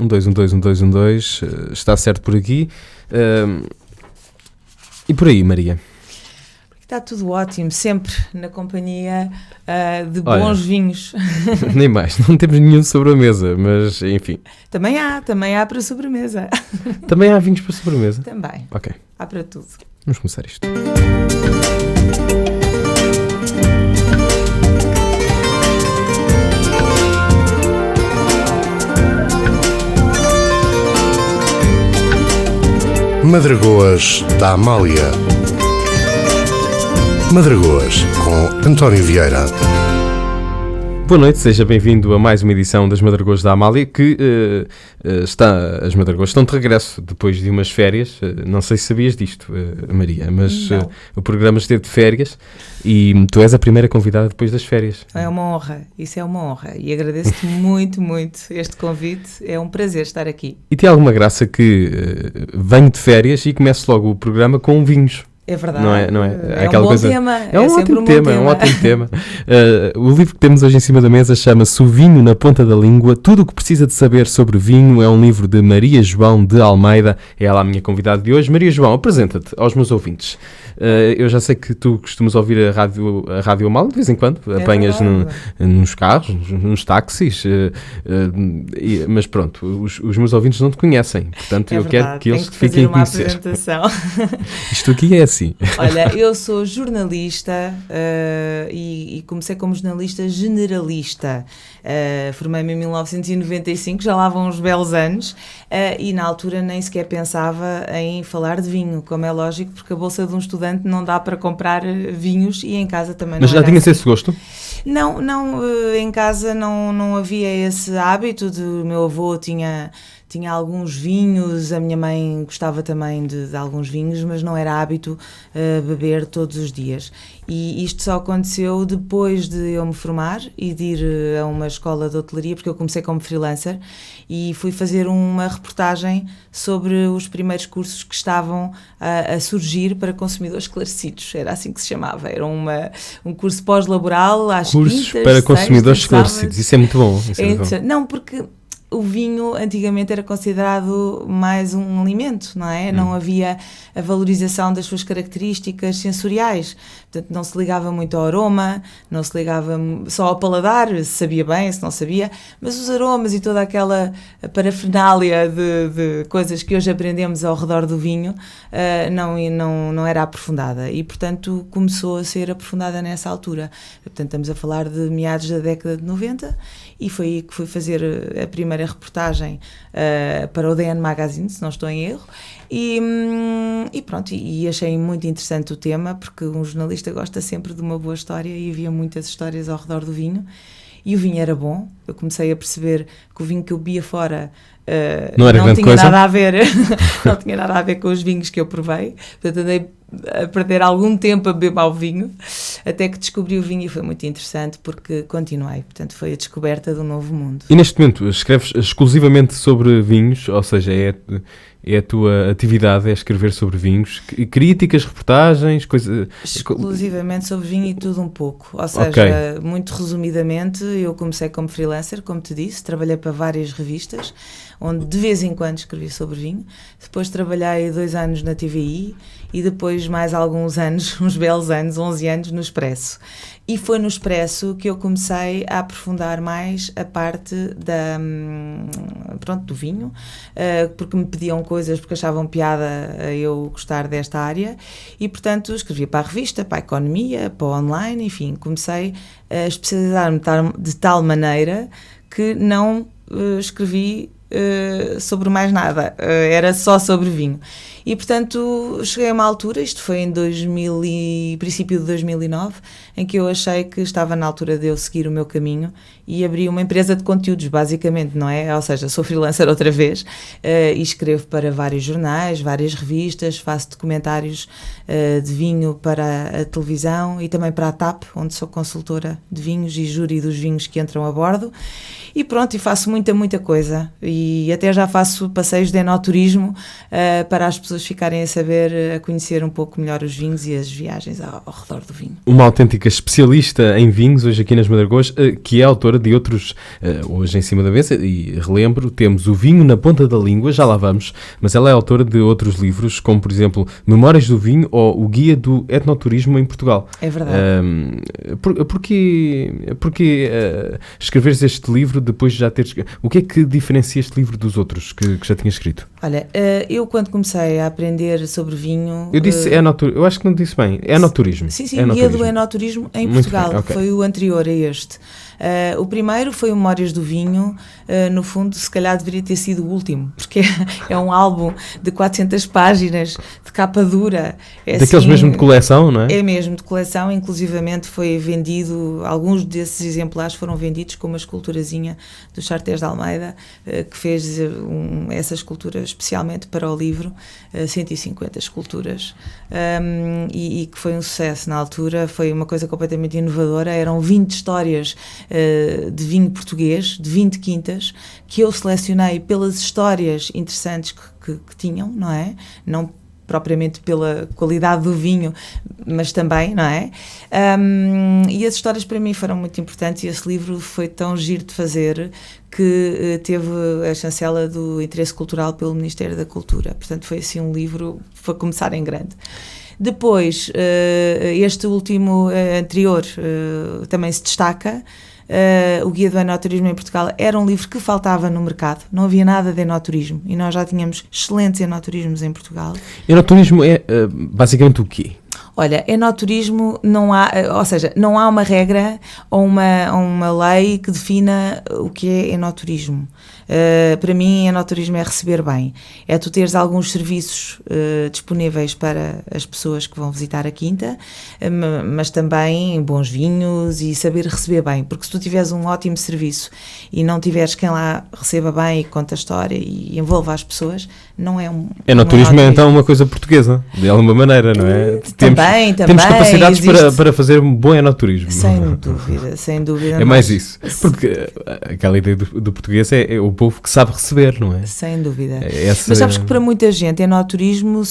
dois, um, dois, um, dois, um, dois. Está certo por aqui. E por aí, Maria? Está tudo ótimo, sempre na companhia de bons vinhos. Nem mais, não temos nenhum sobremesa, mas enfim. Também há para sobremesa. Também há vinhos para sobremesa? Também. Ok. Há para tudo. Vamos começar isto. Madragoas da Amália. Madragoas, com António Vieira. Boa noite, seja bem-vindo a mais uma edição das Madragoas da Amália, que as Madragoas estão de regresso depois de umas férias. Não sei se sabias disto, Maria, mas o programa esteve de férias e tu és a primeira convidada depois das férias. É uma honra, isso é uma honra e agradeço-te muito, muito este convite, é um prazer estar aqui. E tem alguma graça que venho de férias e começo logo o programa com vinhos. É verdade, não é? É aquela um bom coisa... tema. É um ótimo tema. O livro que temos hoje em cima da mesa chama-se O Vinho na Ponta da Língua. Tudo o que precisa de saber sobre vinho. É um livro de Maria João de Almeida. É ela a minha convidada de hoje. Maria João, apresenta-te aos meus ouvintes. Eu já sei que tu costumas ouvir a Rádio Amália de vez em quando. Apanhas nos carros, nos táxis. Mas pronto, os meus ouvintes não te conhecem. Portanto, eu quero que eles te fiquem a conhecer. Isto aqui é assim. Olha, eu sou jornalista e comecei como jornalista generalista. Formei-me em 1995, já lá vão uns belos anos, e na altura nem sequer pensava em falar de vinho, como é lógico, porque a bolsa de um estudante não dá para comprar vinhos e em casa também não. Mas já tinhas esse gosto? Não, em casa não havia esse hábito. O meu avô tinha alguns vinhos, a minha mãe gostava também de alguns vinhos, mas não era hábito beber todos os dias. E isto só aconteceu depois de eu me formar e de ir a uma escola de hotelaria, porque eu comecei como freelancer e fui fazer uma reportagem sobre os primeiros cursos que estavam a surgir para consumidores esclarecidos. Era assim que se chamava. Era um curso pós-laboral às cursos quintas, para consumidores sextas, esclarecidos. Isso é muito bom. Não, porque o vinho antigamente era considerado mais um alimento, não é? Não havia a valorização das suas características sensoriais. Portanto, não se ligava muito ao aroma, não se ligava só ao paladar, se sabia bem, se não sabia, mas os aromas e toda aquela parafernália de coisas que hoje aprendemos ao redor do vinho não era aprofundada e, portanto, começou a ser aprofundada nessa altura. Portanto, estamos a falar de meados da década de 90 e foi aí que fui fazer a primeira reportagem para o DN Magazine, se não estou em erro, e pronto, e achei muito interessante o tema, porque um jornalista gosta sempre de uma boa história e havia muitas histórias ao redor do vinho, e o vinho era bom. Eu comecei a perceber que o vinho que eu bebia fora não tinha nada a ver não tinha nada a ver com os vinhos que eu provei. Portanto, andei a perder algum tempo a beber mau vinho, até que descobri o vinho e foi muito interessante porque continuei. Portanto, foi a descoberta do novo mundo. E neste momento escreves exclusivamente sobre vinhos, ou seja, é a tua atividade, é escrever sobre vinhos, críticas, reportagens, coisas... Exclusivamente sobre vinho e tudo um pouco. Ou seja, muito resumidamente, eu comecei como freelancer, como te disse, trabalhei para várias revistas, onde de vez em quando escrevi sobre vinho. Depois trabalhei 2 anos na TVI e depois mais alguns anos, uns belos anos, 11 anos, no Expresso. E foi no Expresso que eu comecei a aprofundar mais a parte do vinho, porque me pediam coisas, porque achavam piada a eu gostar desta área e, portanto, escrevia para a revista, para a economia, para o online, enfim, comecei a especializar-me de tal maneira que não escrevi sobre mais nada, era só sobre vinho. E, portanto, cheguei a uma altura, isto foi em princípio de 2009, em que eu achei que estava na altura de eu seguir o meu caminho e abri uma empresa de conteúdos, basicamente, não é? Ou seja, sou freelancer outra vez e escrevo para vários jornais, várias revistas, faço documentários de vinho para a televisão e também para a TAP, onde sou consultora de vinhos e júri dos vinhos que entram a bordo. E pronto, e faço muita coisa e até já faço passeios de enoturismo para as pessoas ficarem a saber, a conhecer um pouco melhor os vinhos e as viagens ao redor do vinho. Uma autêntica especialista em vinhos, hoje aqui nas Madragoas, que é autora de outros, hoje em cima da mesa, e relembro, temos O Vinho na Ponta da Língua, já lá vamos, mas ela é autora de outros livros, como por exemplo Memórias do Vinho ou O Guia do Etnoturismo em Portugal. É verdade. Porquê escreveres este livro depois de já teres... O que é que diferencia este livro dos outros que já tinha escrito? Olha, eu quando comecei a aprender sobre vinho... Eu disse eu acho que não disse bem, enoturismo. Sim, Guia do Enoturismo em Portugal, bem, okay. Foi o anterior a este. O primeiro foi o Memórias do Vinho, no fundo se calhar deveria ter sido o último, porque é um álbum de 400 páginas, de capa dura. Daqueles assim, mesmo de coleção, não é? É mesmo de coleção, inclusivamente foi vendido, alguns desses exemplares foram vendidos com uma esculturazinha do Chartés de Almeida, que fez essa escultura especialmente para o livro, 150 esculturas, e que foi um sucesso na altura, foi uma coisa completamente inovadora, eram 20 histórias de vinho português, de 20 quintas, que eu selecionei pelas histórias interessantes que tinham, não é? Não propriamente pela qualidade do vinho, mas também, não é? E as histórias para mim foram muito importantes e esse livro foi tão giro de fazer que teve a chancela do interesse cultural pelo Ministério da Cultura. Portanto, foi assim um livro para começar em grande. Depois, este último anterior também se destaca. O Guia do Enoturismo em Portugal era um livro que faltava no mercado, não havia nada de enoturismo e nós já tínhamos excelentes enoturismos em Portugal. Enoturismo é basicamente o quê? Olha, enoturismo não há, ou seja, não há uma regra ou uma lei que defina o que é enoturismo. Para mim, enoturismo é receber bem. É tu teres alguns serviços disponíveis para as pessoas que vão visitar a quinta, mas também bons vinhos e saber receber bem. Porque se tu tiveres um ótimo serviço e não tiveres quem lá receba bem e conta a história e envolva as pessoas, não é um... Enoturismo é então uma coisa portuguesa, de alguma maneira, não é? Também temos capacidades para fazer um bom enoturismo. Sem dúvida. É mais isso. Porque aquela ideia do português é o povo que sabe receber, não é? Sem dúvida. Mas sabes que para muita gente enoturismo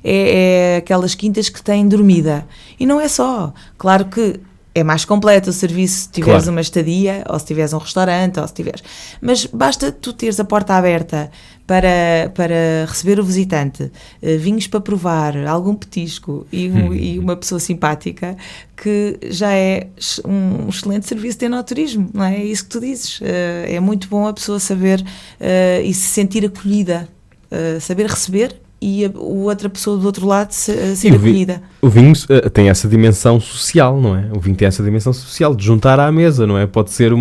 é aquelas quintas que têm dormida. E não é só. Claro que é mais completo o serviço se tiveres uma estadia, ou se tiveres um restaurante, ou se tiveres... Mas basta tu teres a porta aberta para receber o visitante, vinhos para provar, algum petisco e uma pessoa simpática, que já é um excelente serviço de enoturismo, não é? É isso que tu dizes. É muito bom a pessoa saber e se sentir acolhida, saber receber e a outra pessoa do outro lado ser acolhida. O vinho tem essa dimensão social, não é? O vinho tem essa dimensão social de juntar à mesa, não é? Pode ser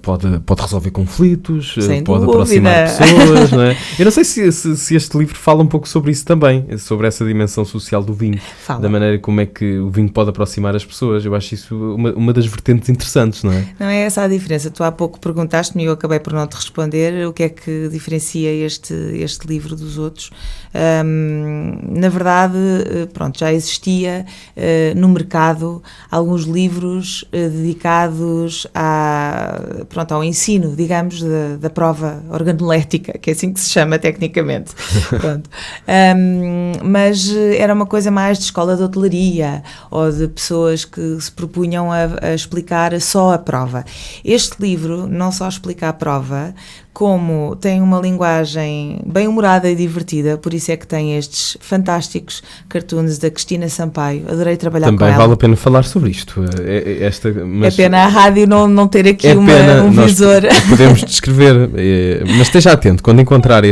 pode resolver conflitos, pode aproximar pessoas, não é? Eu não sei se este livro fala um pouco sobre isso também, sobre essa dimensão social do vinho. Fala. Da maneira como é que o vinho pode aproximar as pessoas. Eu acho isso uma das vertentes interessantes, não é? Não é essa a diferença. Tu há pouco perguntaste-me e eu acabei por não te responder o que é que diferencia este livro dos outros. Na verdade, pronto, já existia no mercado alguns livros dedicados ao ensino, digamos, da prova organolética, que é assim que se chama tecnicamente. Pronto. Mas era uma coisa mais de escola de hotelaria ou de pessoas que se propunham a explicar só a prova. Este livro não só explica a prova, como tem uma linguagem bem humorada e divertida, por isso é que tem estes fantásticos cartoons da Cristina Sampaio. Adorei trabalhar com ela. Também vale a pena falar sobre isto. É pena a rádio não ter aqui um visor. Podemos descrever, mas esteja atento, quando encontrar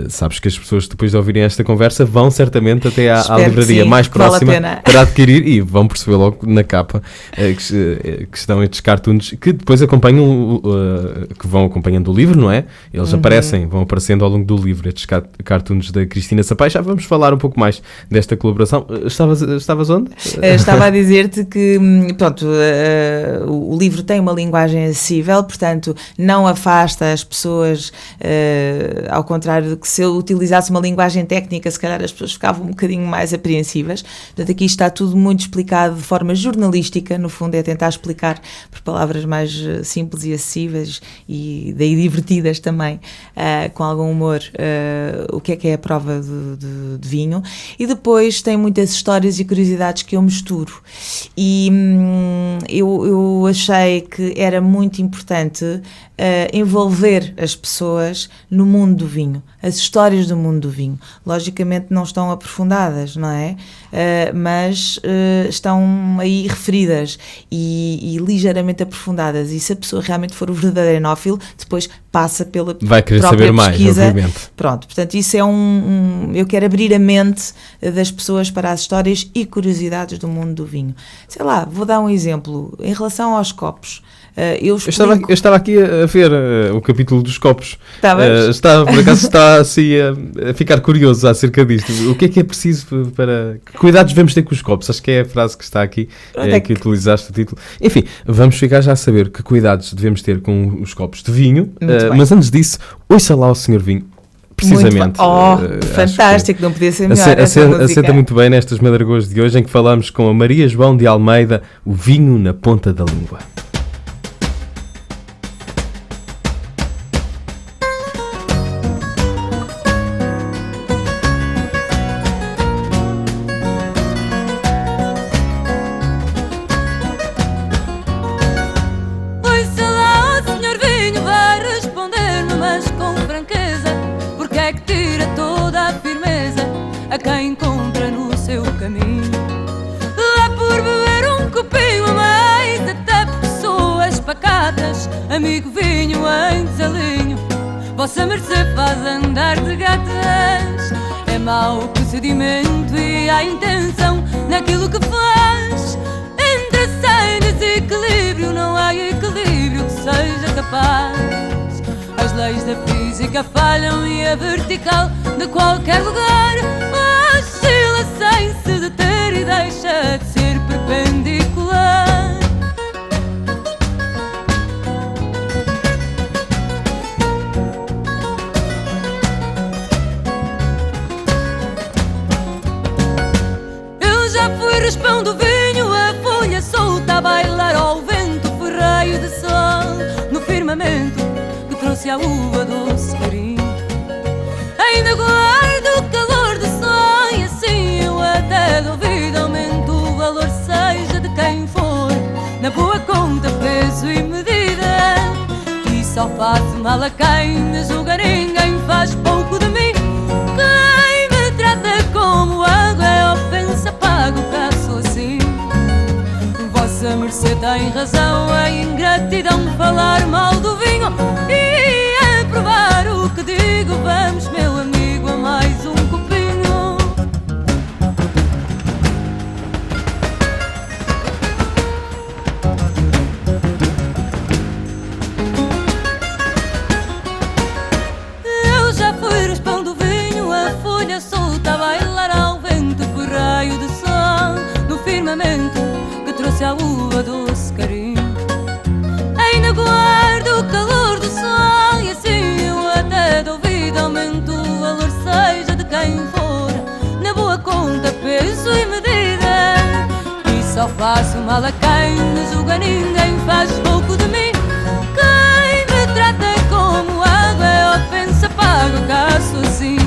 sabes que as pessoas depois de ouvirem esta conversa vão certamente até à livraria mais próxima para adquirir e vão perceber logo na capa que estão estes cartoons que depois acompanham que vão acompanhando o livro, não é? Eles vão aparecendo ao longo do livro, estes cartoons da Cristina Sampaio. Já vamos falar um pouco mais desta colaboração. Estavas onde? Estava a dizer-te que, pronto, o livro tem uma linguagem acessível, portanto, não afasta as pessoas, ao contrário de que se eu utilizasse uma linguagem técnica, se calhar as pessoas ficavam um bocadinho mais apreensivas. Portanto, aqui está tudo muito explicado de forma jornalística, no fundo é tentar explicar por palavras mais simples e acessíveis e e daí divertidas também, com algum humor, o que é a prova de vinho. E depois tem muitas histórias e curiosidades que eu misturo. E eu achei que era muito importante envolver as pessoas no mundo do vinho, as histórias do mundo do vinho. Logicamente não estão aprofundadas, não é? Mas estão aí referidas e ligeiramente aprofundadas, e se a pessoa realmente for o verdadeiro enófilo, depois passa pela vai querer própria saber mais, pesquisa. obviamente. Pronto, portanto isso é eu quero abrir a mente das pessoas para as histórias e curiosidades do mundo do vinho. Sei lá, vou dar um exemplo em relação aos copos. Eu estava aqui a ver o capítulo dos copos. Por acaso está assim a ficar curioso acerca disto. O que é preciso para... Que cuidados devemos ter com os copos? Acho que é a frase que está aqui, que utilizaste o título. Enfim, vamos ficar já a saber que cuidados devemos ter com os copos de vinho. Mas antes disso, ouça lá o Senhor Vinho. Precisamente. Fantástico, não podia ser melhor. Assenta muito bem nestas Madragoas de hoje, em que falamos com a Maria João de Almeida, o vinho na ponta da língua. A quem encontra no seu caminho, lá por beber um copinho a mais, até pessoas pacatas, amigo vinho em desalinho. Vossa mercê faz andar de gatas, é mau procedimento e há intenção naquilo que faz. Entre sem desequilíbrio não há equilíbrio que seja capaz. As leis da física falham e a vertical de qualquer lugar oscila sem se deter e deixa de ser perpendicular. Eu já fui raspão do vinho, a folha solta a bailar ao vento, fui raio de sol no firmamento que trouxe a uva doce carinho. Ainda guardo o calor do sol e assim eu até duvido aumento o valor, seja de quem for, na boa conta, peso e medida. E só faço mal a quem me julga, ninguém faz pouco de mim. Quem me trata como água é ofensa, pago cá sou assim. Vossa mercê tem razão, é ingratidão falar mal do vinho e a provar o que digo. Vamos, meu amigo, a mais um copinho. Eu já fui raspão do vinho, a folha solta a bailar ao vento, fui raio de sol no firmamento que trouxe a uva doce carinho. Ainda guardo o calor do sol e assim eu até de ouvido aumento o valor, seja de quem for, na boa conta, peso e medida. E só faço mal a quem me julga, ninguém faz pouco de mim. Quem me trata como água é ofensa, pago cá sou assim.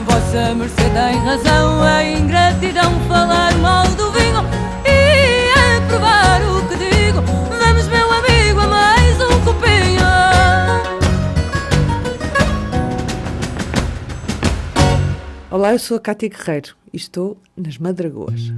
Vossa mercê tem razão, é ingratidão falar mal do vinho e a provar o que digo. Vamos, meu amigo, a mais um copinho. Olá, eu sou a Cátia Guerreiro e estou nas Madragoas.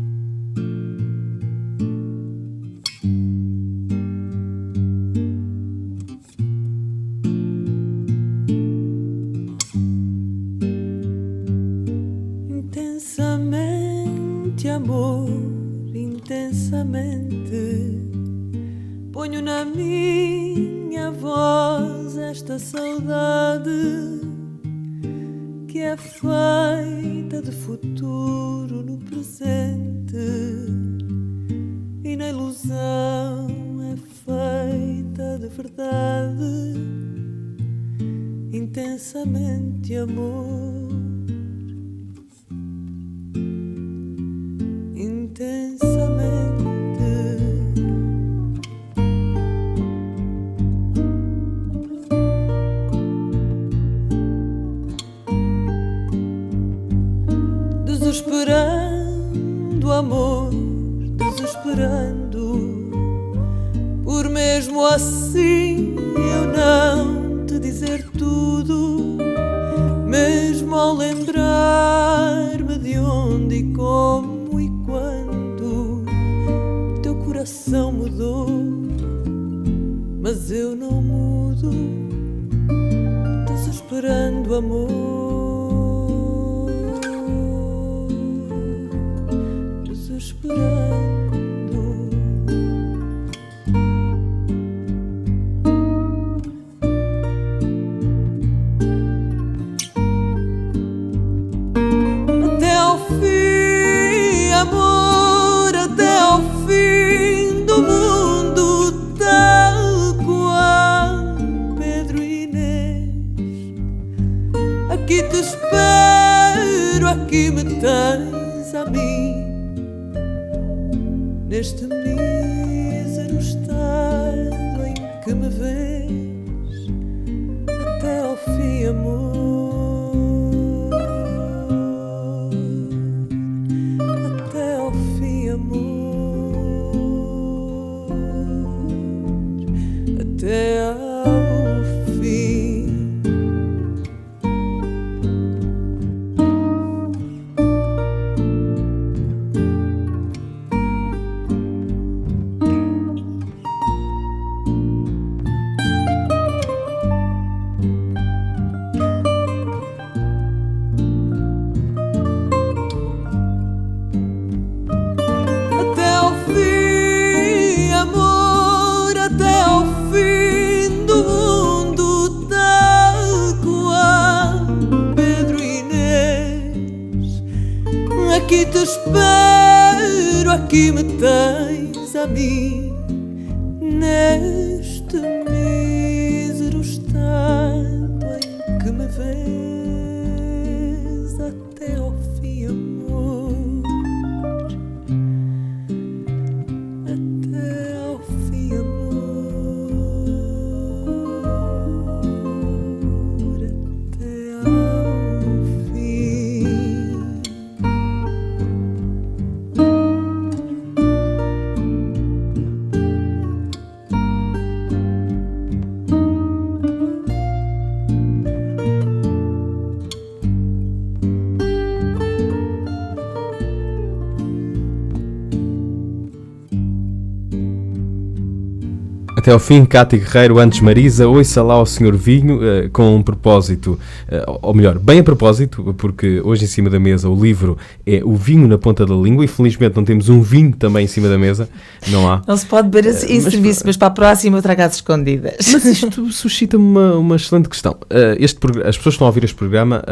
Intensamente, amor, intensamente, ponho na minha voz esta saudade que é feita de futuro no presente e na ilusão é feita de verdade. Intensamente, amor, intensamente. desesperando, amor, desesperando, por mesmo assim eu não te dizer tudo, mesmo ao lembrar-me de onde e como e quando teu coração mudou, mas eu não mudo, desesperando, amor, desesperando. Até ao fim, amor, até ao fim do mundo, tal qual Pedro e Inês. Aqui te espero, aqui me tens a mim, neste mísero estado em que me vês, até ao fim, amor, até ao fim, amor, até ao fim. Até ao fim, amor, até ao fim do mundo, tal qual Pedro e Inês. Aqui te espero, aqui me tens a mim, neste mísero estado em que me vês, até ao fim, amor, até ao fim, amor, até ao fim. Até ao fim, Cátia Guerreiro, antes Marisa, ouça lá ao Senhor Vinho, com um propósito, ou melhor, bem a propósito, porque hoje em cima da mesa o livro é O Vinho na Ponta da Língua, e felizmente não temos um vinho também em cima da mesa, não há. Não se pode beber em serviço, mas para a próxima eu trago às escondidas. Mas isto suscita-me uma excelente questão. As pessoas que estão a ouvir este programa,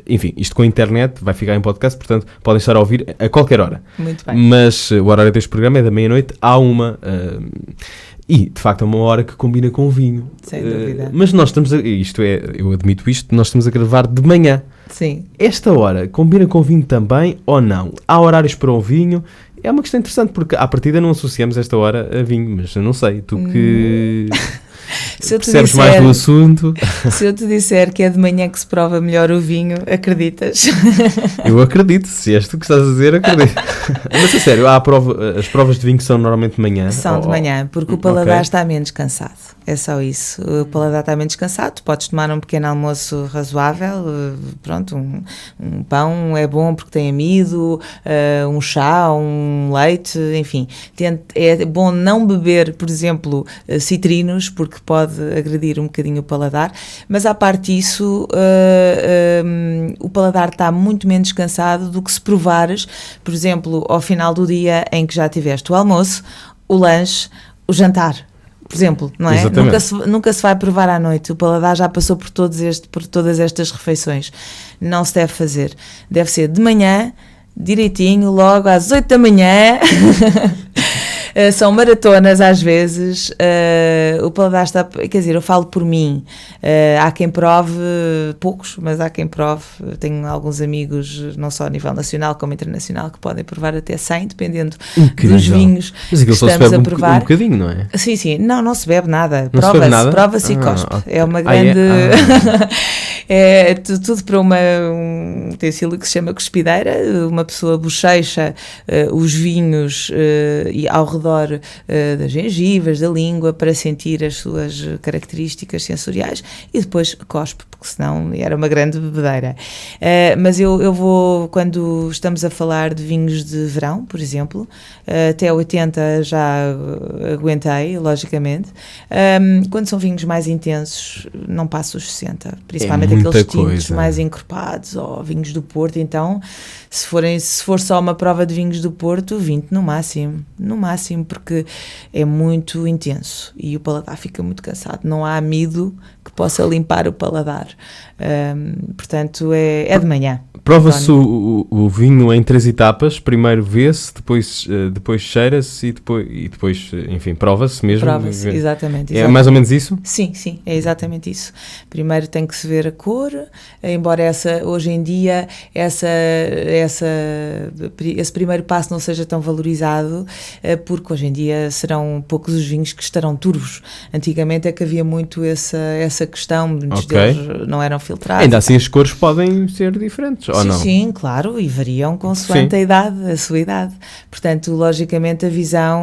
enfim, isto com a internet vai ficar em podcast, portanto podem estar a ouvir a qualquer hora. Muito bem. Mas o horário deste programa é da meia-noite à 1h. E, de facto, é uma hora que combina com o vinho. Sem dúvida. Mas nós estamos eu admito isto, nós estamos a gravar de manhã. Sim. Esta hora combina com o vinho também ou não? Há horários para o vinho? É uma questão interessante, porque à partida não associamos esta hora a vinho, mas eu não sei, tu que percebes mais do assunto. Se eu te disser que é de manhã que se prova melhor o vinho, acreditas? Eu acredito, se és tu que estás a dizer, acredito. Mas a sério, as provas de vinho são normalmente de manhã? São de manhã, porque o paladar está menos cansado. É só isso. O paladar está menos cansado, tu podes tomar um pequeno almoço razoável, pronto, um pão é bom porque tem amido, um chá, um leite, enfim. É bom não beber, por exemplo, citrinos, porque pode agredir um bocadinho o paladar, mas à parte disso, o paladar está muito menos cansado do que se provares, por exemplo, ao final do dia em que já tiveste o almoço, o lanche, o jantar. Por exemplo, não é? Nunca se vai provar à noite. O paladar já passou por todas estas refeições. Não se deve fazer. Deve ser de manhã, direitinho, logo às 8 da manhã. São maratonas às vezes, o paladar está, quer dizer, eu falo por mim, há quem prove, poucos, mas há quem prove, tenho alguns amigos, não só a nível nacional como internacional, que podem provar até 100, dependendo dos vinhos mas que estamos a provar. Um bocadinho, não é? Sim, não se bebe nada, prova-se prova-se e cospe, okay. é uma grande... É tudo para um utensílio que se chama cuspideira. Uma pessoa bochecha os vinhos e ao redor das gengivas, da língua, para sentir as suas características sensoriais e depois cospe, porque senão era uma grande bebedeira. Mas eu vou, quando estamos a falar de vinhos de verão, por exemplo, até 80 já aguentei, logicamente. Quando são vinhos mais intensos, não passo os 60, principalmente aqueles tintos mais encorpados, ou vinhos do Porto. Então, se for só uma prova de vinhos do Porto, 20 no máximo, porque é muito intenso e o paladar fica muito cansado. Não há amido que possa limpar o paladar. Portanto, é de manhã. Prova-se o vinho em 3 etapas. Primeiro vê-se, depois cheira-se e depois, enfim, prova-se mesmo. Prova-se, exatamente. É mais ou menos isso? Sim, é exatamente isso. Primeiro tem que se ver a cor, embora hoje em dia esse primeiro passo não seja tão valorizado, porque hoje em dia serão poucos os vinhos que estarão turvos. Antigamente é que havia muito essa questão, muitos deles não eram filtrados. Ainda assim as cores podem ser diferentes, ou não? Sim, claro, e variam consoante a sua idade. Portanto, logicamente a visão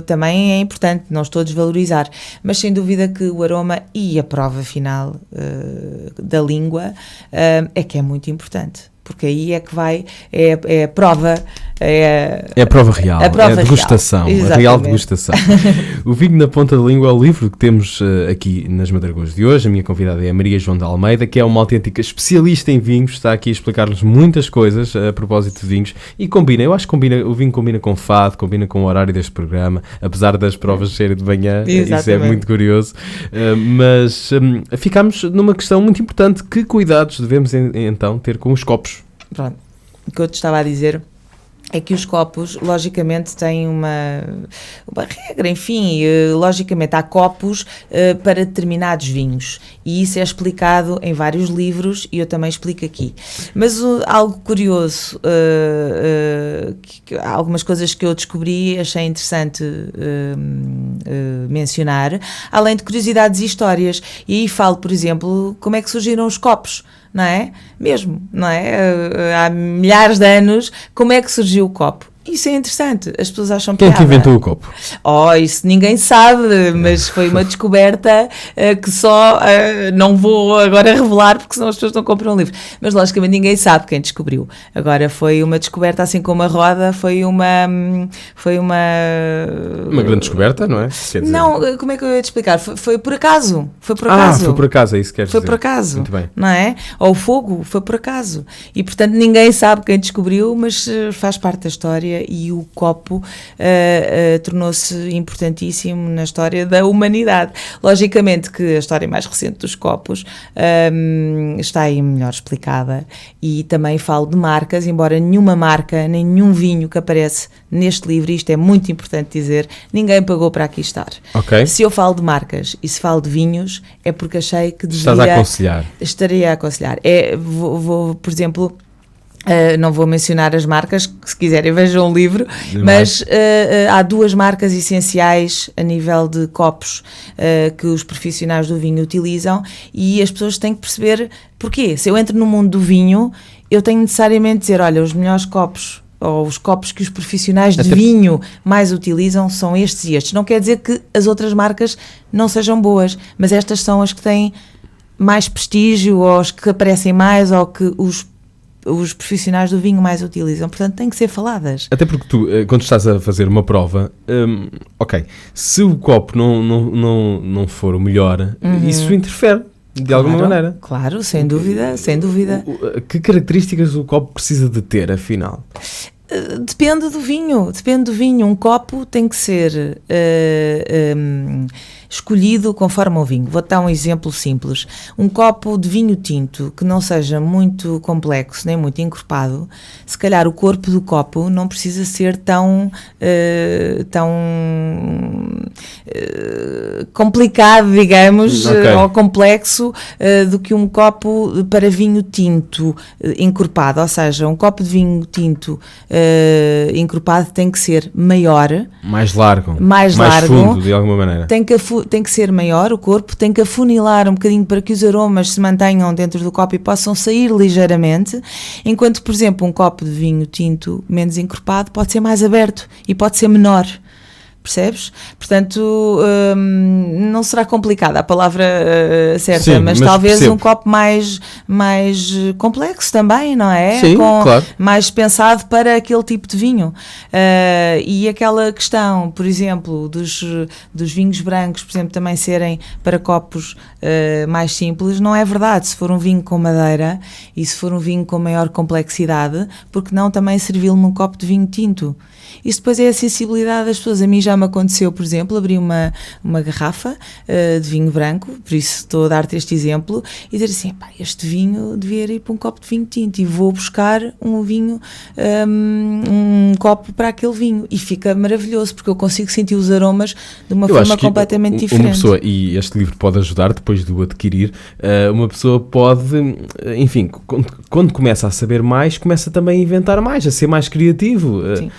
também é importante, não estou a desvalorizar, mas sem dúvida que o aroma e a prova final da língua é que é muito importante. Porque aí é que é a prova. É a prova real, é a degustação, a real degustação. O Vinho na Ponta da Língua é o livro que temos aqui nas Madragoas de hoje. A minha convidada é a Maria João de Almeida, que é uma autêntica especialista em vinhos, está aqui a explicar-nos muitas coisas a propósito de vinhos e eu acho que o vinho combina com fado, combina com o horário deste programa, apesar das provas serem de manhã. Exatamente. Isso é muito curioso. Mas ficámos numa questão muito importante: que cuidados devemos então ter com os copos? Pronto, o que eu te estava a dizer é que os copos, logicamente, têm uma regra, enfim, logicamente há copos para determinados vinhos e isso é explicado em vários livros e eu também explico aqui. Mas algo curioso, algumas coisas que eu descobri, achei interessante mencionar, além de curiosidades e histórias, e aí falo, por exemplo, como é que surgiram os copos. Não é? Mesmo, não é? Há milhares de anos, como é que surgiu o copo? Isso é interessante, as pessoas acham piada. Quem é que inventou o copo? Isso ninguém sabe, mas foi uma descoberta que só não vou agora revelar porque senão as pessoas não compram o livro. Mas logicamente ninguém sabe quem descobriu. Agora foi uma descoberta, assim como a roda, foi uma grande descoberta, não é? Quer dizer... Não, como é que eu ia te explicar? Foi por acaso. Foi por acaso, é isso que queres dizer. Foi por acaso, muito bem. Não é? Ou o fogo, foi por acaso. E portanto ninguém sabe quem descobriu, mas faz parte da história. E o copo tornou-se importantíssimo na história da humanidade. Logicamente que a história mais recente dos copos está aí melhor explicada e também falo de marcas, embora nenhuma marca, nem nenhum vinho que aparece neste livro, isto é muito importante dizer, ninguém pagou para aqui estar. Okay. Se eu falo de marcas e se falo de vinhos, é porque achei que devia... Estás a aconselhar. Estaria a aconselhar. Vou, por exemplo... não vou mencionar as marcas, que se quiserem vejam o livro, mas há 2 marcas essenciais a nível de copos que os profissionais do vinho utilizam e as pessoas têm que perceber porquê. Se eu entro no mundo do vinho, eu tenho necessariamente de dizer, olha, os melhores copos ou os copos que os profissionais de vinho mais utilizam são estes e estes. Não quer dizer que as outras marcas não sejam boas, mas estas são as que têm mais prestígio ou as que aparecem mais ou que os profissionais do vinho mais utilizam, portanto têm que ser faladas. Até porque tu, quando estás a fazer uma prova, se o copo não for o melhor, isso interfere de alguma maneira. Claro, sem dúvida. Que características o copo precisa de ter, afinal? Depende do vinho. Um copo tem que ser escolhido conforme o vinho. Vou-te dar um exemplo simples. Um copo de vinho tinto que não seja muito complexo, nem muito encorpado, se calhar o corpo do copo não precisa ser tão complicado, digamos, ou complexo do que um copo para vinho tinto encorpado. Ou seja, um copo de vinho tinto encorpado tem que ser maior, mais largo, mais fundo, de alguma maneira. Tem que tem que ser maior, o corpo tem que afunilar um bocadinho para que os aromas se mantenham dentro do copo e possam sair ligeiramente, enquanto, por exemplo, um copo de vinho tinto menos encorpado pode ser mais aberto e pode ser menor. Percebes? Portanto, não será complicada a palavra certa, Sim, mas mas talvez percebo. um copo mais complexo também, não é? Sim, claro. Mais pensado para aquele tipo de vinho. E aquela questão, por exemplo, dos vinhos brancos, por exemplo, também serem para copos mais simples, não é verdade. Se for um vinho com madeira e se for um vinho com maior complexidade, porque não também servi-lo num copo de vinho tinto? Isso depois é a sensibilidade das pessoas. A mim já me aconteceu, por exemplo, abrir uma garrafa de vinho branco, por isso estou a dar-te este exemplo, e dizer assim, este vinho devia ir para um copo de vinho tinto, e vou buscar um vinho, um copo para aquele vinho, e fica maravilhoso, porque eu consigo sentir os aromas de uma Eu forma acho que completamente uma diferente. pessoa, e este livro pode ajudar depois de o adquirir, uma pessoa pode, enfim, quando começa a saber mais, começa também a inventar mais, a ser mais criativo. Sim.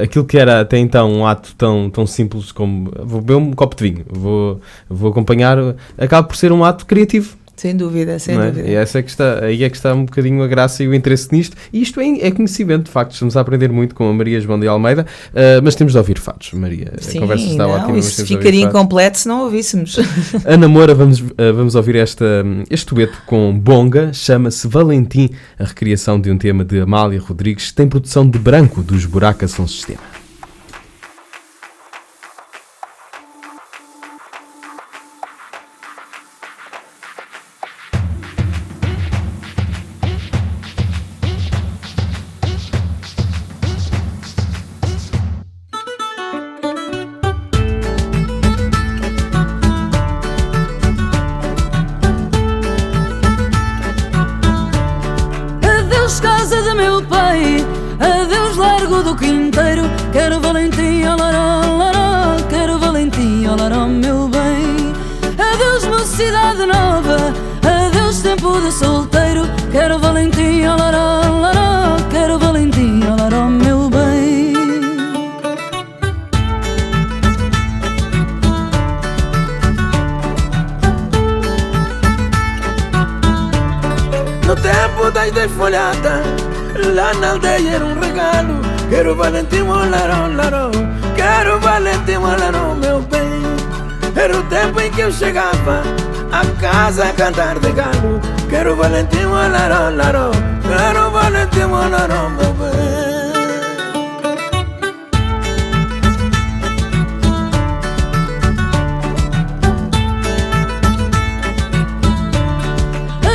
Aquilo que era até então um ato tão simples como vou beber um copo de vinho, vou acompanhar, acaba por ser um ato criativo. Sem dúvida, sem Não é? dúvida. E aí é que está um bocadinho a graça e o interesse nisto. E isto é conhecimento, de facto. Estamos a aprender muito com a Maria João de Almeida, mas temos de ouvir fados, Maria. Sim, A conversa está não, ótima. mas isso temos de ouvir ficaria fados. incompleto se não ouvíssemos. Ana Moura, vamos ouvir este dueto com Bonga, chama-se Valentim, a recriação de um tema de Amália Rodrigues, tem produção de Branco, dos Buraca São Sistema. Adeus casa de meu pai, adeus largo do Quinteiro. Quero Valentim, olaró, olaró, quero Valentim, olaró, meu bem. Adeus mocidade nova, adeus tempo de solteiro. Quero Valentim, olaró, olaró, quero Valentim, olaró, meu bem. No tempo das desfolhadas, lá na aldeia era um regalo. Quero Valentim, olaró, olaró, quero Valentim, olaró, meu bem. Era o tempo em que eu chegava a casa a cantar de galo. Quero Valentim, olaró, olaró, quero Valentim, olaró, meu bem.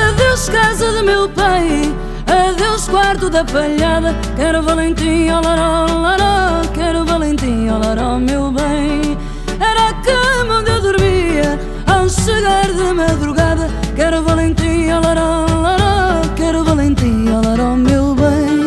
Adeus casa de meu pai, adeus quarto da palhada. Quero Valentim, olaró, olaró, quero Valentim, olaró, meu bem. Era a cama onde eu dormia ao chegar de madrugada. Quero Valentim, olaró, olaró, quero Valentim, olaró, meu bem.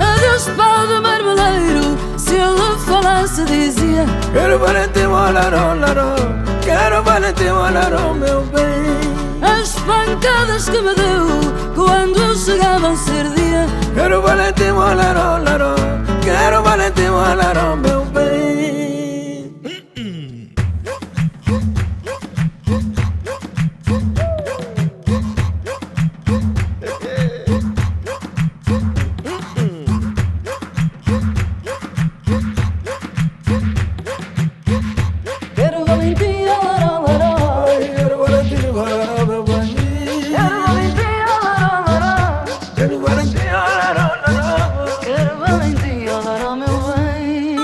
Adeus pau de marmeleiro, se ele falasse dizia: Quero Valentim, olaró, olaró, quero Valentim, olaró, meu bem. as pancadas que me deu quando eu chegava ao ser dia. Quero Valentim, olaró, olaró, quero Valentim, olaró, meu bem. Quero Valentim, olaró, olaró, Quero Valentim, olaró, meu bem. quero Valentim, olaró, olaró, Quero Valentim, olaró, olaró. quero Valentim, olaró, meu bem.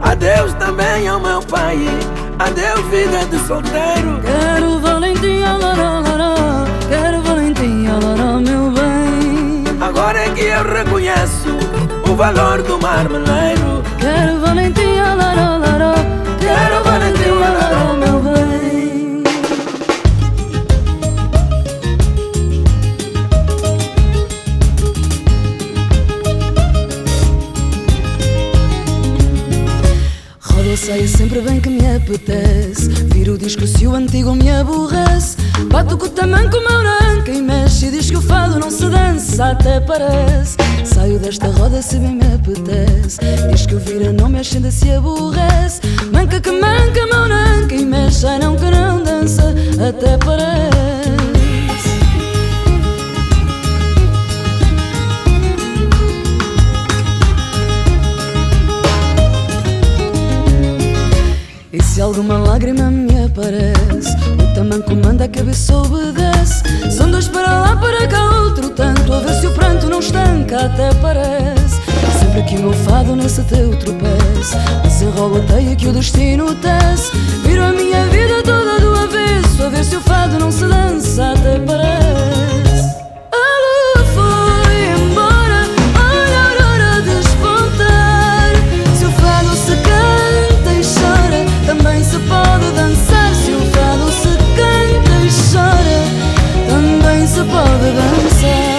Adeus também ao meu pai, adeus vida de solteiro. Quero Valentim, olaró, olaró, quero Valentim, olaró, meu bem. Agora é que eu reconheço o valor do marmeleiro. Quero Valentim, olaró, olaró, quero Valentim, olaró, meu bem. apetece. Viro o disco se o antigo me aborrece. Bato com o tamanco, meu nanca e mexe. E diz que o fado não se dança, até parece. Saio desta roda se bem me apetece. Diz que o vira não mexe, ainda se aborrece. Manca que manca, meu nanca e mexe. Ai não que não dança, até parece. E se alguma lágrima me aparece, o tamanco manda, a cabeça obedece. São dois para lá, para cá, outro tanto. A ver se o pranto não estanca, até parece. Sempre que o meu fado nesse teu tropeço, desenrola a teia que o destino tece. Viro a minha vida toda do avesso, a ver se o fado não se dança, até parece. A lua foi embora, olha a aurora despontar. Se o fado se canta e chora, também se pode dançar. Se o fado se canta e chora, também se pode dançar.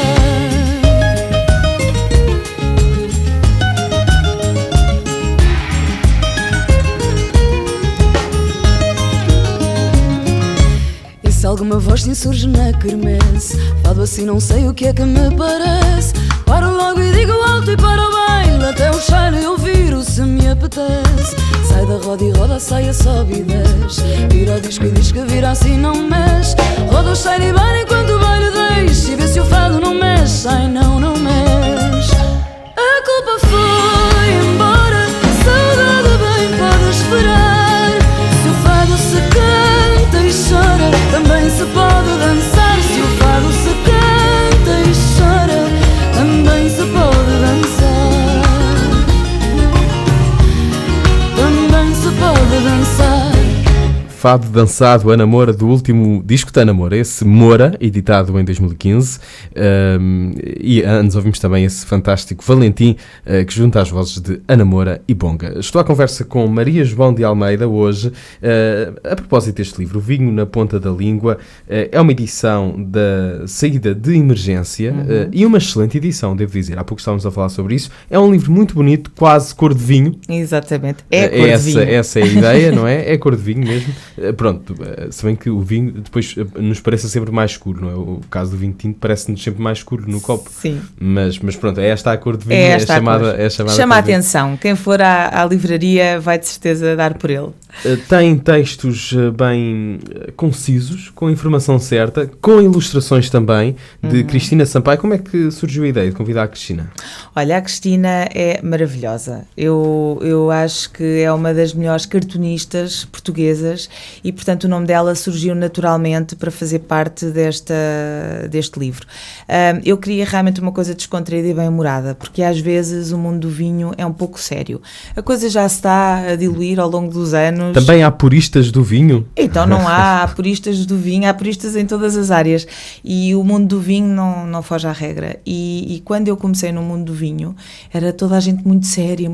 E se alguma voz se insurge na quermesse, fado assim não sei o que é que me parece. Paro logo e digo alto e para o baile, até o cheiro eu viro se me apetece. Sai da roda e roda, sai a sobe e desce. Vira o disco e diz que vira assim não mexe. Roda o cheiro e vai enquanto o baile deixa. E vê se o fado não mexe, ai não, não mexe. A culpa foi embora, saudade bem pode esperar. Se o fado se canta e chora, também se pode dançar. Se o fado se canta e chora, também se pode dançar. Também se pode dançar. Fado dançado, Ana Moura, do último disco da Ana Moura, esse Moura, editado em 2015, e antes ouvimos também esse fantástico Valentim, que junta as vozes de Ana Moura e Bonga. Estou à conversa com Maria João de Almeida hoje, a propósito deste livro, O Vinho na Ponta da Língua. É uma edição da saída de emergência, e uma excelente edição, devo dizer. Há pouco estávamos a falar sobre isso. É um livro muito bonito, quase cor de vinho. Exatamente, é cor de vinho. Essa é a ideia, não é? É cor de vinho mesmo. Pronto, se bem que o vinho depois nos parece sempre mais escuro, não é? O caso do vinho tinto parece-nos sempre mais escuro no copo. Sim. Mas pronto, é esta a cor de vinho, chama a atenção. Quem for à livraria vai de certeza dar por ele. Tem textos bem concisos, com informação certa, com ilustrações também, de Cristina Sampaio. Como é que surgiu a ideia de convidar a Cristina? Olha, a Cristina é maravilhosa. Eu acho que é uma das melhores cartunistas portuguesas e, portanto, o nome dela surgiu naturalmente para fazer parte deste livro. Eu queria realmente uma coisa descontraída e bem-humorada, porque às vezes o mundo do vinho é um pouco sério. A coisa já se está a diluir ao longo dos anos. Também há puristas do vinho? Então não há puristas do vinho, há puristas em todas as áreas e o mundo do vinho não foge à regra. E quando eu comecei no mundo do vinho, era toda a gente muito séria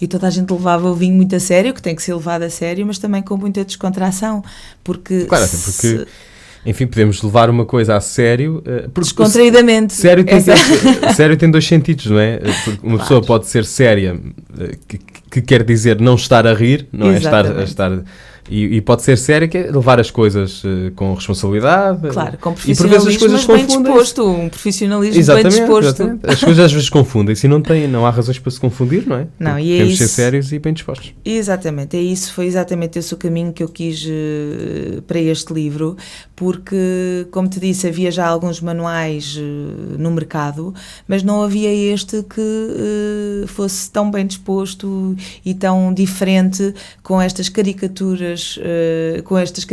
e toda a gente levava o vinho muito a sério, que tem que ser levado a sério, mas também com muita descontração, porque... Claro, até porque... Enfim, podemos levar uma coisa a sério... Descontraídamente. Sério tem dois sentidos, não é? Porque uma pessoa pode ser séria, que quer dizer não estar a rir, não é? Estar e pode ser séria, que é levar as coisas com responsabilidade. Claro, com profissionalismo, e por vezes as coisas bem disposto. Um profissionalismo bem disposto. Exatamente. As coisas às vezes confundem-se e não há razões para se confundir, não é? Não, e temos de ser sérios e bem dispostos. Exatamente, foi exatamente esse o caminho que eu quis para este livro, porque, como te disse, havia já alguns manuais no mercado, mas não havia este que fosse tão bem disposto e tão diferente com estas caricaturas, com estes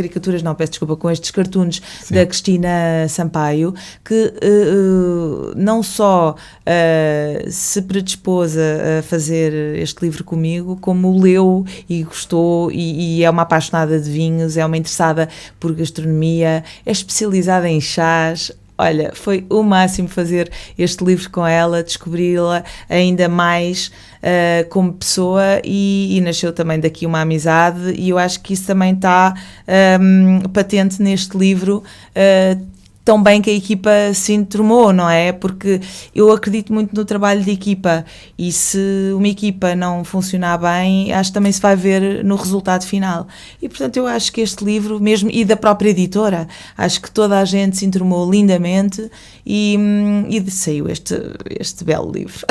cartoons da Cristina Sampaio, que não só se predispôs a fazer este livro comigo, como o leu e gostou e é uma apaixonada de vinhos, é uma interessada por gastronomia, é especializada em chás. Olha, foi o máximo fazer este livro com ela, descobri-la ainda mais como pessoa e nasceu também daqui uma amizade e eu acho que isso também está patente neste livro. tão bem que a equipa se enturmou, não é? Porque eu acredito muito no trabalho de equipa e se uma equipa não funcionar bem, acho que também se vai ver no resultado final. E, portanto, eu acho que este livro, mesmo, e da própria editora, acho que toda a gente se enturmou lindamente e saiu este belo livro.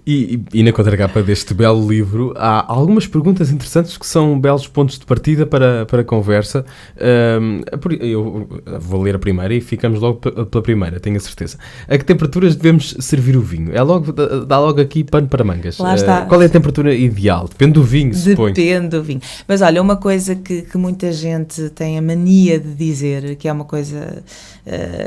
E na contracapa deste belo livro há algumas perguntas interessantes que são belos pontos de partida para a conversa. Eu vou ler a primeira e ficamos logo pela primeira, tenho a certeza. A que temperaturas devemos servir o vinho? Dá logo aqui pano para mangas. Lá está. Qual é a temperatura ideal? Depende do vinho, suponho. Depende do vinho. Mas olha, uma coisa que muita gente tem a mania de dizer, que é uma coisa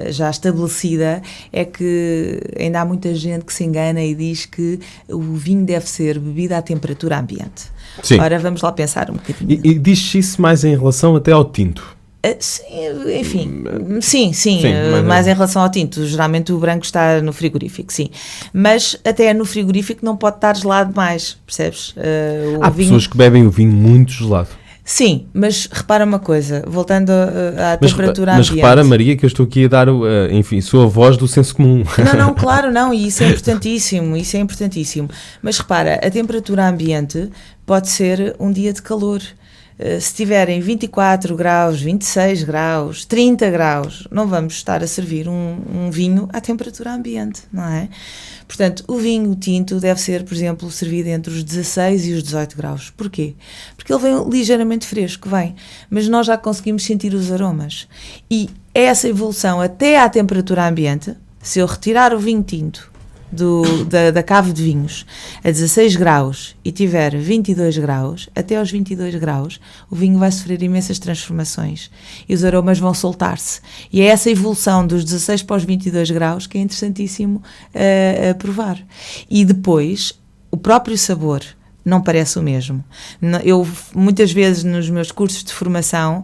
já estabelecida, é que ainda há muita gente que se engana e diz que o vinho deve ser bebido à temperatura ambiente. Sim. Ora, vamos lá pensar um bocadinho. E diz-se isso mais em relação até ao tinto? Sim, enfim, sim, mas mais em relação ao tinto, geralmente o branco está no frigorífico, sim, mas até no frigorífico não pode estar gelado mais, percebes? Há pessoas que bebem o vinho muito gelado. Sim, mas repara uma coisa, voltando à temperatura mas ambiente. repara, Maria, que eu estou aqui a dar, enfim, sou a voz do senso comum. Não, claro, não, e isso é importantíssimo, mas repara, a temperatura ambiente pode ser um dia de calor. Se tiverem 24 graus, 26 graus, 30 graus, não vamos estar a servir um vinho à temperatura ambiente, não é? Portanto, o vinho tinto deve ser, por exemplo, servido entre os 16 e os 18 graus. Porquê? Porque ele vem ligeiramente fresco, mas nós já conseguimos sentir os aromas. E essa evolução até à temperatura ambiente, se eu retirar o vinho tinto da cave de vinhos a 16 graus e tiver 22 graus, até aos 22 graus, o vinho vai sofrer imensas transformações e os aromas vão soltar-se. E é essa evolução dos 16 para os 22 graus que é interessantíssimo a provar. E depois, o próprio sabor não parece o mesmo. Eu, muitas vezes, nos meus cursos de formação,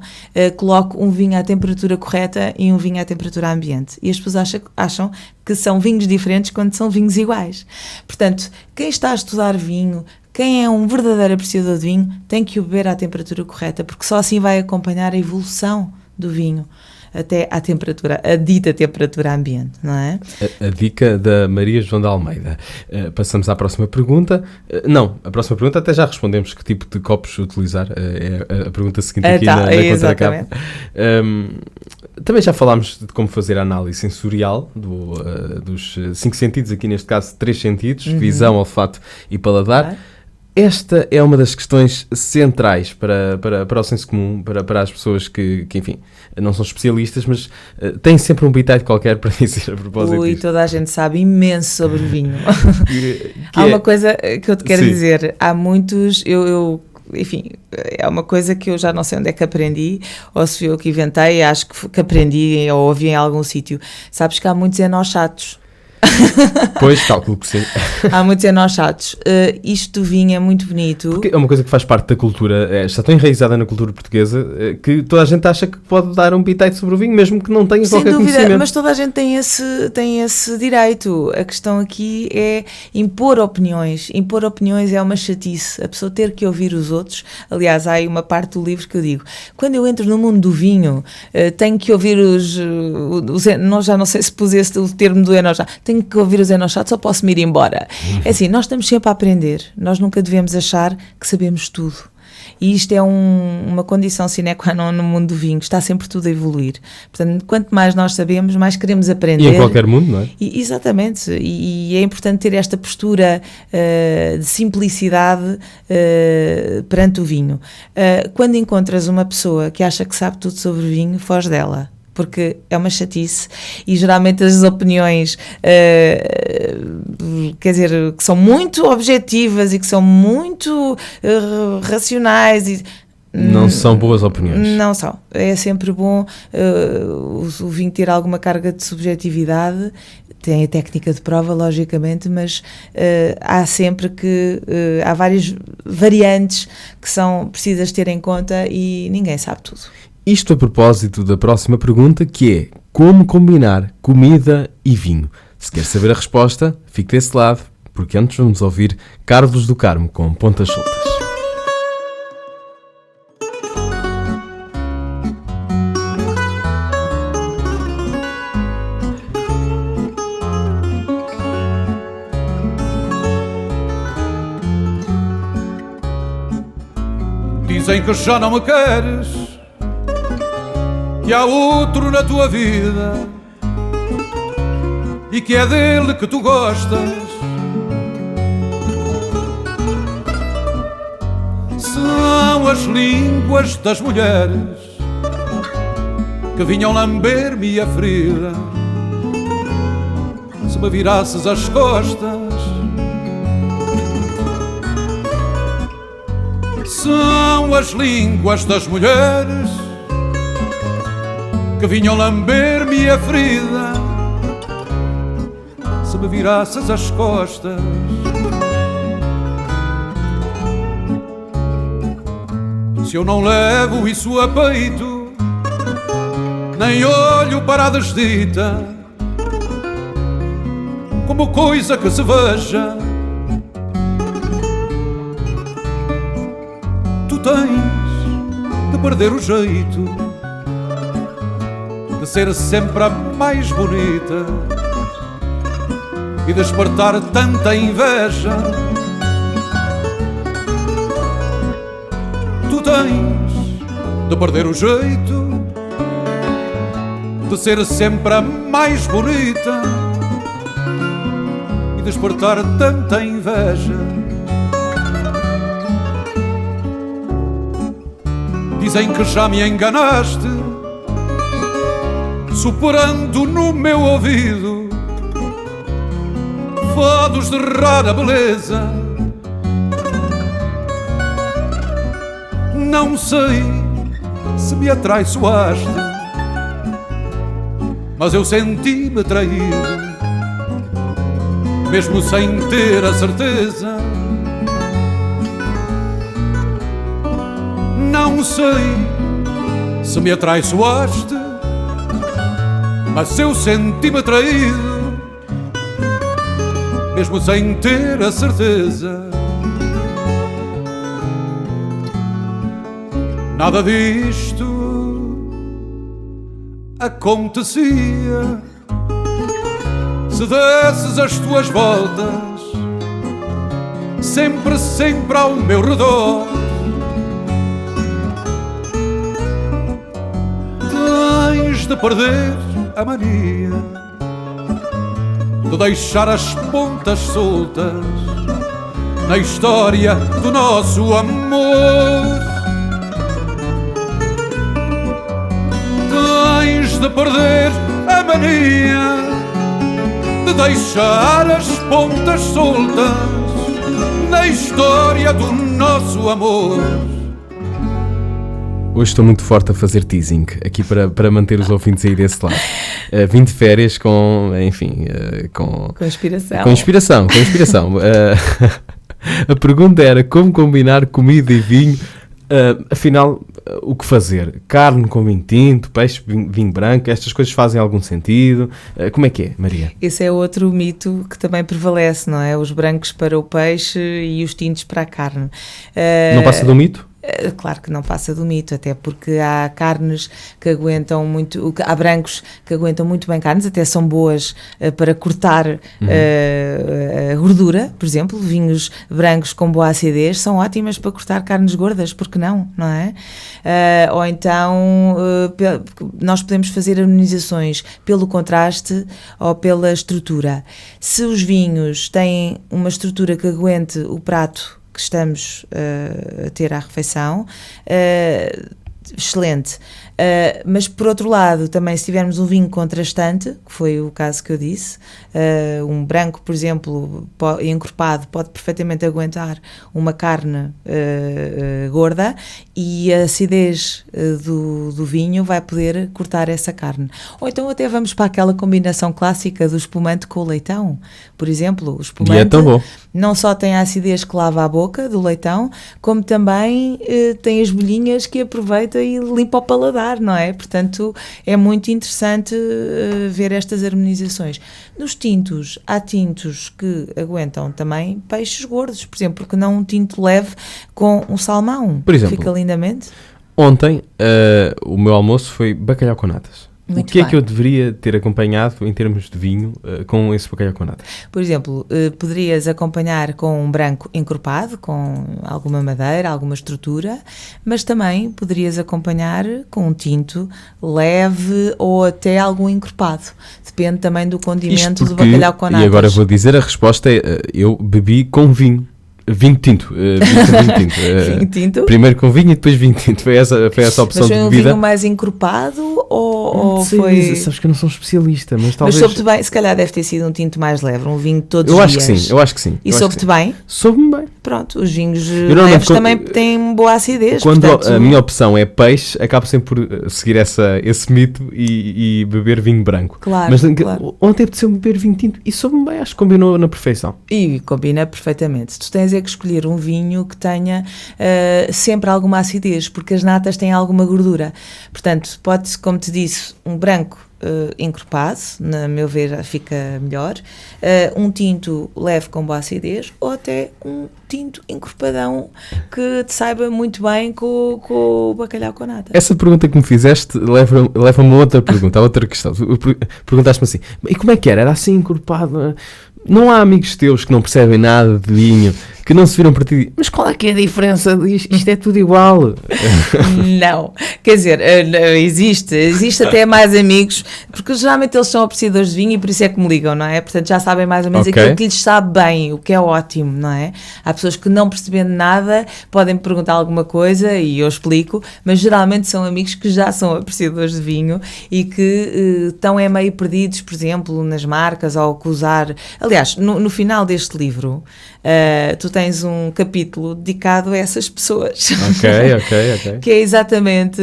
coloco um vinho à temperatura correta e um vinho à temperatura ambiente. E as pessoas acham que são vinhos diferentes quando são vinhos iguais. Portanto, quem está a estudar vinho, quem é um verdadeiro apreciador de vinho, tem que o beber à temperatura correta, porque só assim vai acompanhar a evolução do vinho até à temperatura, a dita temperatura ambiente, não é? A dica da Maria João de Almeida. Passamos à próxima pergunta. A próxima pergunta até já respondemos que tipo de copos utilizar. É a pergunta seguinte aqui na contracapa. Também já falámos de como fazer a análise sensorial dos 5 sentidos, aqui neste caso 3 sentidos, visão, olfato e paladar. Esta é uma das questões centrais para o senso comum, para as pessoas que enfim, não são especialistas, mas têm sempre um bitite qualquer para dizer a propósito disto. Toda a gente sabe imenso sobre vinho. Há uma coisa que eu te quero dizer. Há muitos... Enfim, é uma coisa que eu já não sei onde é que aprendi, ou se eu que inventei, acho que aprendi ou ouvi em algum sítio. Sabes que há muitos enochatos. Pois, cálculo que sim. Há muitos enochatos. Isto do vinho é muito bonito. Porque é uma coisa que faz parte da cultura, está tão enraizada na cultura portuguesa, que toda a gente acha que pode dar um bitite sobre o vinho, mesmo que não tenha qualquer conhecimento. Mas toda a gente tem esse direito. A questão aqui é impor opiniões. Impor opiniões é uma chatice. A pessoa ter que ouvir os outros. Aliás, há aí uma parte do livro que eu digo, quando eu entro no mundo do vinho, tenho que ouvir já não sei se pus o termo do enochato, tenho que ouvir os enochatos ou posso-me ir embora? É assim, nós estamos sempre a aprender, nós nunca devemos achar que sabemos tudo. E isto é uma condição sine qua non no mundo do vinho, está sempre tudo a evoluir. Portanto, quanto mais nós sabemos, mais queremos aprender. E em qualquer mundo, não é? Exatamente, e é importante ter esta postura de simplicidade perante o vinho. Quando encontras uma pessoa que acha que sabe tudo sobre vinho, foge dela. Porque é uma chatice e geralmente as opiniões quer dizer, que são muito objetivas e que são muito racionais não são boas opiniões. Não são. É sempre bom o vinho ter alguma carga de subjetividade. Tem a técnica de prova, logicamente, mas há sempre que há várias variantes que são precisas ter em conta e ninguém sabe tudo. Isto a propósito da próxima pergunta, que é como combinar comida e vinho? Se quer saber a resposta, fique desse lado, porque antes vamos ouvir Carlos do Carmo com Pontas Soltas. Dizem que já não me queres, que há outro na tua vida e que é dele que tu gostas. São as línguas das mulheres que vinham lamber-me a ferida. Se me virasses as costas, são as línguas das mulheres que vinham lamber-me a ferida. Se me virasses as costas, se eu não levo isso a peito, nem olho para a desdita como coisa que se veja, tu tens de perder o jeito de ser sempre a mais bonita e despertar tanta inveja. Tu tens de perder o jeito de ser sempre a mais bonita e despertar tanta inveja. Dizem que já me enganaste, soprando no meu ouvido fados de rara beleza. Não sei se me atraiçoaste, mas eu senti-me traído, mesmo sem ter a certeza. Não sei se me atraiçoaste, mas eu senti-me traído, mesmo sem ter a certeza. Nada disto acontecia se desses as tuas voltas sempre, sempre ao meu redor. Tens de perder a mania de deixar as pontas soltas na história do nosso amor. Tens de perder a mania de deixar as pontas soltas na história do nosso amor. Hoje estou muito forte a fazer teasing aqui para manter os ouvintes aí desse lado. Vim de férias com, enfim, com inspiração. Com inspiração. A pergunta era como combinar comida e vinho. Afinal, o que fazer? Carne com vinho tinto, peixe, vinho branco, estas coisas fazem algum sentido? Como é que é, Maria? Esse é outro mito que também prevalece, não é? Os brancos para o peixe e os tintos para a carne. Não passa do mito? Claro que não passa do mito, até porque há carnes que aguentam muito, há brancos que aguentam muito bem carnes, até são boas para cortar a gordura, por exemplo, vinhos brancos com boa acidez são ótimas para cortar carnes gordas, porque não é? Ou então nós podemos fazer harmonizações pelo contraste ou pela estrutura. Se os vinhos têm uma estrutura que aguente o prato que estamos a ter à refeição, excelente. Mas por outro lado, também se tivermos um vinho contrastante, que foi o caso que eu disse, um branco, por exemplo, encorpado, pode perfeitamente aguentar uma carne gorda, e a acidez do vinho vai poder cortar essa carne. Ou então até vamos para aquela combinação clássica do espumante com o leitão. Por exemplo, o espumante é tão bom. Não só tem a acidez que lava a boca do leitão, como também tem as bolhinhas que aproveita e limpa o paladar, não é? Portanto, é muito interessante ver estas harmonizações. Nos tintos, há tintos que aguentam também peixes gordos, por exemplo, porque não um tinto leve com um salmão. Por exemplo, fica lindamente. Ontem, o meu almoço foi bacalhau com natas. Muito o que é bem. que eu deveria ter acompanhado em termos de vinho com esse bacalhau com nata? Por exemplo, poderias acompanhar com um branco encorpado, com alguma madeira, alguma estrutura, mas também poderias acompanhar com um tinto leve ou até algum encorpado. Depende também do condimento do bacalhau com natas. E agora vou dizer, a resposta é, eu bebi com vinho. Vinho tinto. Vinho tinto? Primeiro com vinho e depois vinho tinto. Foi essa a opção Mas foi de um bebida. vinho mais encorpado ou Não sei, foi... sabes que eu não sou um especialista, mas Mas talvez... soube-te bem, se calhar deve ter sido um tinto mais leve, um vinho de todos Eu os acho que dias. sim, eu acho que sim. E soube-te bem? Soube-me bem. Pronto, os vinhos normalmente leves quando- também têm boa acidez. Quando portanto, a minha opção é peixe, acabo sempre por seguir esse mito e beber vinho branco. Claro, Mas claro. ontem apeteceu-me beber vinho tinto e soube-me bem, acho que combinou na perfeição. E combina perfeitamente. Tu tens é que escolher um vinho que tenha sempre alguma acidez, porque as natas têm alguma gordura. Portanto, pode, como te disse, um branco encorpado, na meu ver fica melhor, um tinto leve com boa acidez, ou até um tinto encorpadão que te saiba muito bem com o bacalhau com nata. Essa pergunta que me fizeste leva-me a outra pergunta, a outra questão. Perguntaste-me assim, e como é que era? Era assim encorpado? Não há amigos teus que não percebem nada de vinho, que não se viram para ti e dizem, mas qual é que é a diferença? Isto é tudo igual. Não, quer dizer, existe até mais amigos, porque geralmente eles são apreciadores de vinho e por isso é que me ligam, não é? Portanto já sabem mais ou menos Ok. aquilo que lhes sabe bem, o que é ótimo, não é? Há pessoas que não percebendo nada podem me perguntar alguma coisa e eu explico, mas geralmente são amigos que já são apreciadores de vinho e que estão meio perdidos, por exemplo, nas marcas ou que usar... Aliás, no final deste livro, tu tens um capítulo dedicado a essas pessoas. Ok. Que é exatamente,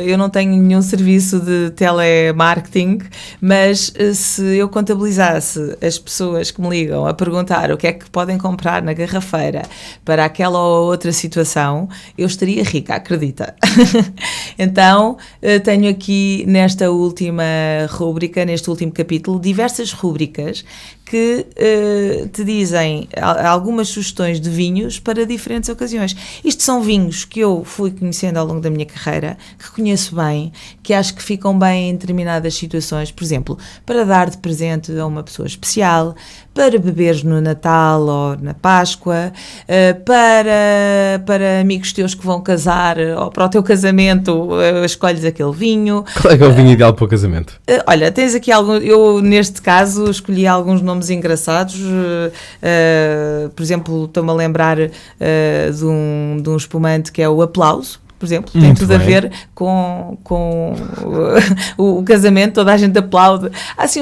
eu não tenho nenhum serviço de telemarketing, mas se eu contabilizasse as pessoas que me ligam a perguntar o que é que podem comprar na garrafeira para aquela ou outra situação, eu estaria rica, acredita. Então, tenho aqui nesta última rúbrica, neste último capítulo, diversas rúbricas que te dizem algumas sugestões de vinhos para diferentes ocasiões. Isto são vinhos que eu fui conhecendo ao longo da minha carreira, que conheço bem, que acho que ficam bem em determinadas situações, por exemplo, para dar de presente a uma pessoa especial, para beberes no Natal ou na Páscoa, para amigos teus que vão casar ou para o teu casamento, escolhes aquele vinho. Qual é que é o vinho ideal para o casamento? Olha, tens aqui alguns. Eu, neste caso, escolhi alguns nomes engraçados. Por exemplo, estou-me a lembrar de um espumante que é o Aplauso. Por exemplo, tem Muito tudo a bem. ver com o casamento, toda a gente aplaude. Há assim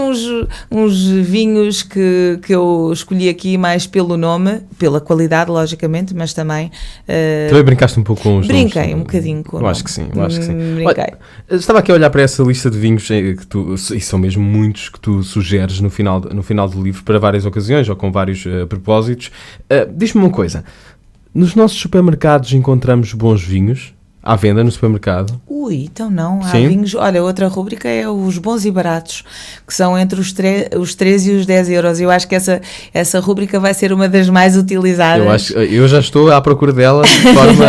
uns vinhos que eu escolhi aqui mais pelo nome, pela qualidade, logicamente, mas também... Também brincaste um pouco com os nomes? Brinquei um bocadinho com o Eu acho que sim, eu acho que sim. Brinquei. Olha, estava aqui a olhar para essa lista de vinhos que tu, e são mesmo muitos que tu sugeres no final do livro para várias ocasiões ou com vários propósitos. Diz-me uma coisa, nos nossos supermercados encontramos bons vinhos? À venda no supermercado? Ui, então não, há Sim. vinhos. Olha, outra rúbrica é os bons e baratos, que são entre os 13 e os 10 euros. Eu acho que essa rúbrica vai ser uma das mais utilizadas. Eu já estou à procura dela de forma...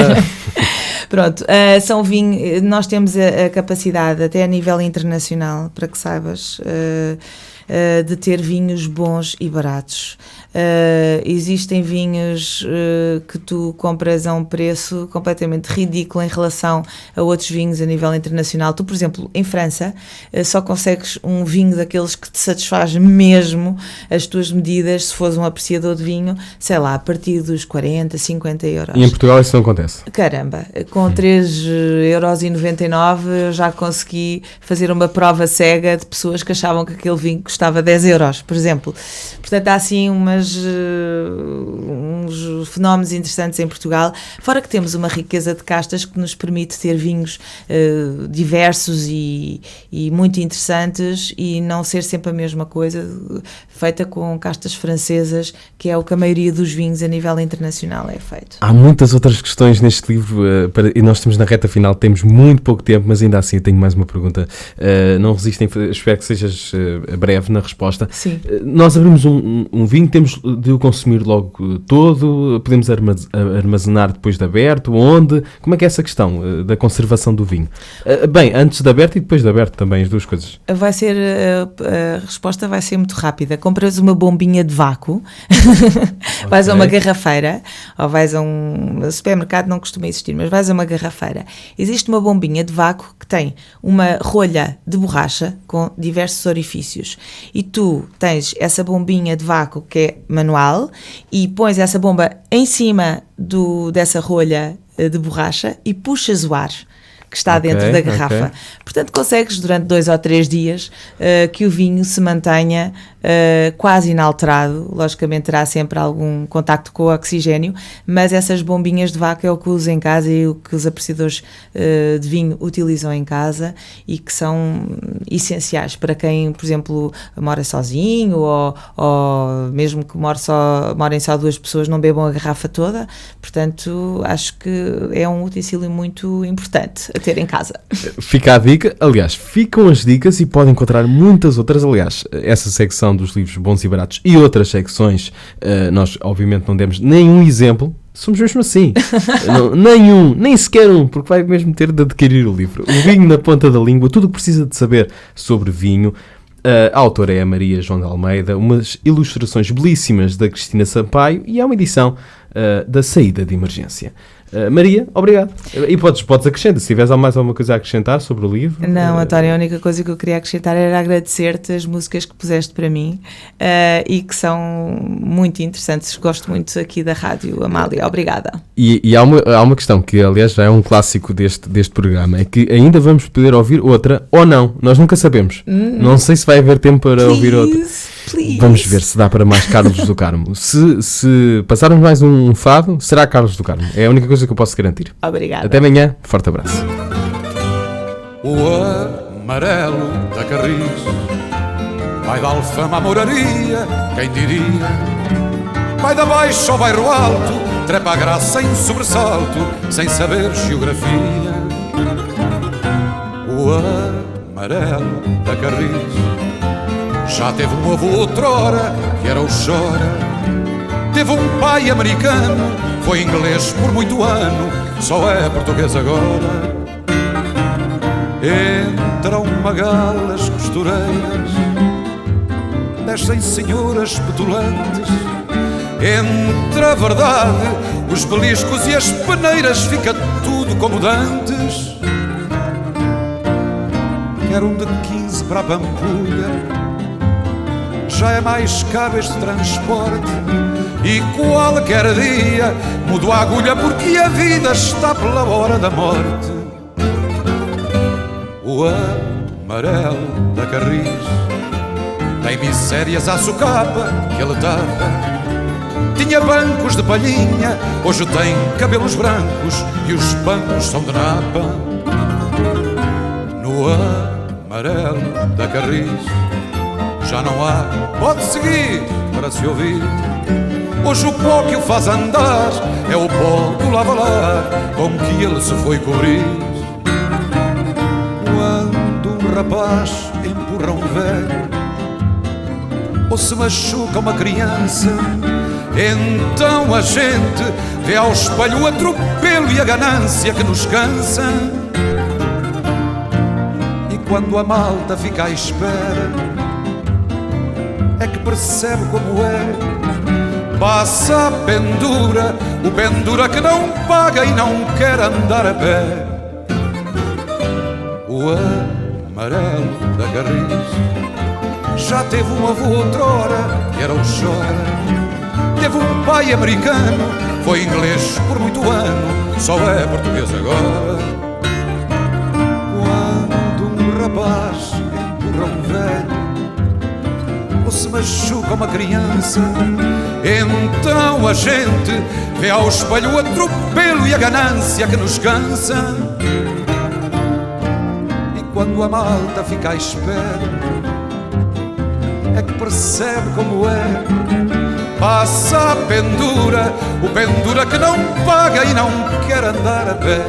Pronto, são vinhos, nós temos a capacidade, até a nível internacional, para que saibas, de ter vinhos bons e baratos. Existem vinhos que tu compras a um preço completamente ridículo em relação a outros vinhos a nível internacional. Tu, por exemplo, em França, só consegues um vinho daqueles que te satisfaz mesmo as tuas medidas, se fores um apreciador de vinho, sei lá, a partir dos 40, 50 euros. E em Portugal isso não acontece? Caramba, com 3,99€ eu já consegui fazer uma prova cega de pessoas que achavam que aquele vinho custava 10 euros, por exemplo. Portanto, há assim uns fenómenos interessantes em Portugal, fora que temos uma riqueza de castas que nos permite ter vinhos diversos e muito interessantes e não ser sempre a mesma coisa, feita com castas francesas, que é o que a maioria dos vinhos a nível internacional é feito. Há muitas outras questões neste livro e nós estamos na reta final, temos muito pouco tempo, mas ainda assim eu tenho mais uma pergunta. Não resistem, espero que sejas breve na resposta. Sim. Nós abrimos um vinho, temos de o consumir logo todo? Podemos armazenar depois de aberto? Onde? Como é que é essa questão da conservação do vinho? Bem, antes de aberto e depois de aberto também, as duas coisas. A resposta vai ser muito rápida. Compras uma bombinha de vácuo, vais a uma garrafeira, ou vais a um supermercado, não costuma existir, mas vais a uma garrafeira. Existe uma bombinha de vácuo que tem uma rolha de borracha com diversos orifícios. E tu tens essa bombinha de vácuo que é manual e pões essa bomba em cima dessa rolha de borracha e puxas o ar que está dentro da garrafa. Portanto, consegues durante 2 ou 3 dias que o vinho se mantenha quase inalterado. Logicamente terá sempre algum contacto com o oxigênio, mas essas bombinhas de vácuo é o que uso em casa e o que os apreciadores de vinho utilizam em casa e que são essenciais para quem, por exemplo, mora sozinho ou mesmo que morem só 2 pessoas, não bebam a garrafa toda. Portanto, acho que é um utensílio muito importante a ter em casa. Fica a dica. Aliás, ficam as dicas e podem encontrar muitas outras. Aliás, essa secção dos livros bons e baratos e outras secções, nós obviamente não demos nenhum exemplo, somos mesmo assim. Nem sequer um, porque vai mesmo ter de adquirir o livro. O Vinho na Ponta da Língua, tudo o que precisa de saber sobre vinho. A autora é a Maria João de Almeida, umas ilustrações belíssimas da Cristina Sampaio e é uma edição da Saída de Emergência. Maria, obrigado. E podes acrescentar, se tiveres mais alguma coisa a acrescentar sobre o livro. Não, António, a única coisa que eu queria acrescentar era agradecer-te as músicas que puseste para mim e que são muito interessantes. Gosto muito aqui da Rádio Amália. Obrigada. E há uma questão que, aliás, já é um clássico deste programa, é que ainda vamos poder ouvir outra ou não. Nós nunca sabemos. Não sei se vai haver tempo para ouvir outra. Please. Vamos ver se dá para mais Carlos do Carmo. Se passarmos mais um fado, será Carlos do Carmo. É a única coisa que eu posso garantir. Obrigada. Até amanhã. Forte abraço. O amarelo da Carris vai da Alfama à Moraria, quem diria? Vai da Baixa ao bairro alto, trepa a graça em sobressalto, sem saber geografia. O amarelo da Carris já teve um avô outrora, que era o Chora. Teve um pai americano, foi inglês por muito ano, só é português agora. Entram magalas costureiras, descem senhoras petulantes. Entre a verdade, os beliscos e as peneiras, fica tudo como dantes. Quer um de 15 para a Pampulha, já é mais caro este transporte. E qualquer dia mudo a agulha, porque a vida está pela hora da morte. O amarelo da Carris tem misérias à socapa que ele tapa. Tinha bancos de palhinha, hoje tem cabelos brancos e os bancos são de napa. No amarelo da Carris já não há, pode seguir para se ouvir. Hoje o pó que o faz andar é o pó do lavalar com que ele se foi cobrir. Quando um rapaz empurra um velho ou se machuca uma criança, então a gente vê ao espelho o atropelo e a ganância que nos cansa. E quando a malta fica à espera, é que percebe como é. Passa a pendura, o pendura que não paga e não quer andar a pé. O amarelo da Carris já teve um avô outrora, que era o Chora. Teve um pai americano, foi inglês por muito ano, só é português agora. Quando um rapaz empurra um velho ou se machuca uma criança, então a gente vê ao espelho o atropelo e a ganância que nos cansa. E quando a malta fica à espera, é que percebe como é. Passa a pendura, o pendura que não paga e não quer andar a pé.